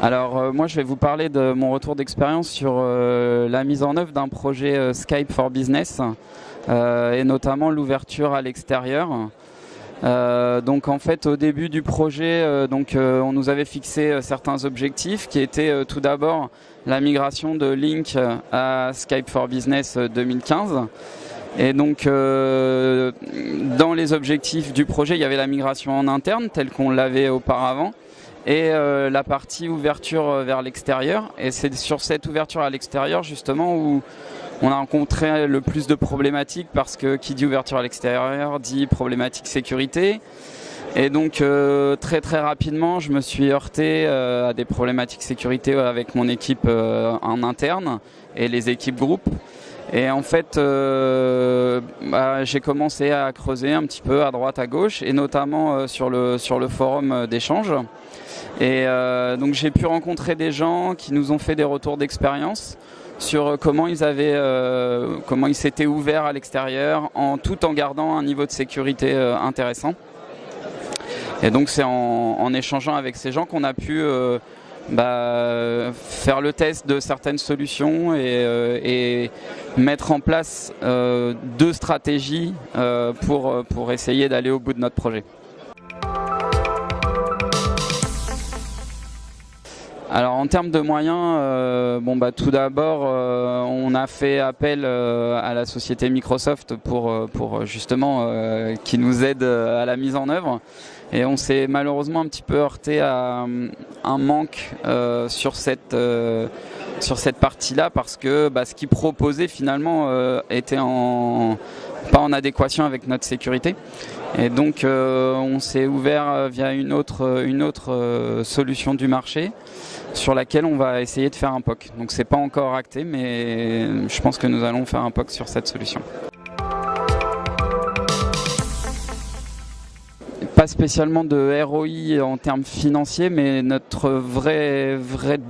Alors moi je vais vous parler de mon retour d'expérience sur la mise en œuvre d'un projet Skype for Business et notamment l'ouverture à l'extérieur. Donc en fait au début du projet on nous avait fixé certains objectifs qui étaient tout d'abord la migration de Lync à Skype for Business 2015. Et donc dans les objectifs du projet il y avait la migration en interne telle qu'on l'avait auparavant et la partie ouverture vers l'extérieur. Et c'est sur cette ouverture à l'extérieur justement où on a rencontré le plus de problématiques, parce que qui dit ouverture à l'extérieur dit problématique sécurité. Et donc très rapidement je me suis heurté à des problématiques sécurité avec mon équipe en interne et les équipes groupes. Et en fait j'ai commencé à creuser un petit peu à droite à gauche et notamment sur le forum d'échange. Et donc j'ai pu rencontrer des gens qui nous ont fait des retours d'expérience sur comment ils s'étaient ouverts à l'extérieur tout en gardant un niveau de sécurité intéressant. Et donc c'est en échangeant avec ces gens qu'on a pu faire le test de certaines solutions et mettre en place deux stratégies pour essayer d'aller au bout de notre projet. Alors en termes de moyens, tout d'abord on a fait appel à la société Microsoft pour justement qui nous aide à la mise en œuvre. Et on s'est malheureusement un petit peu heurté à un manque sur cette partie-là, parce que ce qu'ils proposaient finalement était pas en adéquation avec notre sécurité. Et donc on s'est ouvert via une autre solution du marché sur laquelle on va essayer de faire un POC. Donc c'est pas encore acté, mais je pense que nous allons faire un POC sur cette solution. Pas spécialement de ROI en termes financiers, mais notre vraie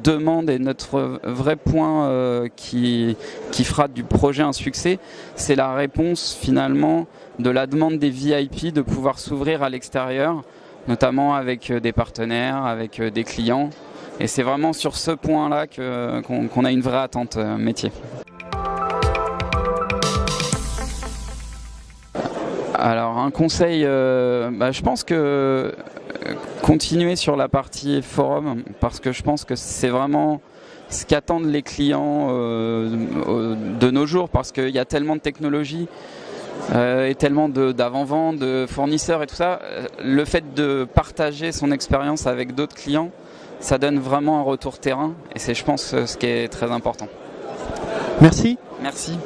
demande et notre vrai point qui fera du projet un succès, c'est la réponse finalement de la demande des VIP de pouvoir s'ouvrir à l'extérieur, notamment avec des partenaires, avec des clients. Et c'est vraiment sur ce point-là qu'on a une vraie attente métier. Alors un conseil, je pense que continuer sur la partie forum, parce que je pense que c'est vraiment ce qu'attendent les clients de nos jours, parce qu'il y a tellement de technologies et tellement d'avant-vente, de fournisseurs et tout ça. Le fait de partager son expérience avec d'autres clients, ça donne vraiment un retour terrain, et c'est, je pense, ce qui est très important. Merci. Merci.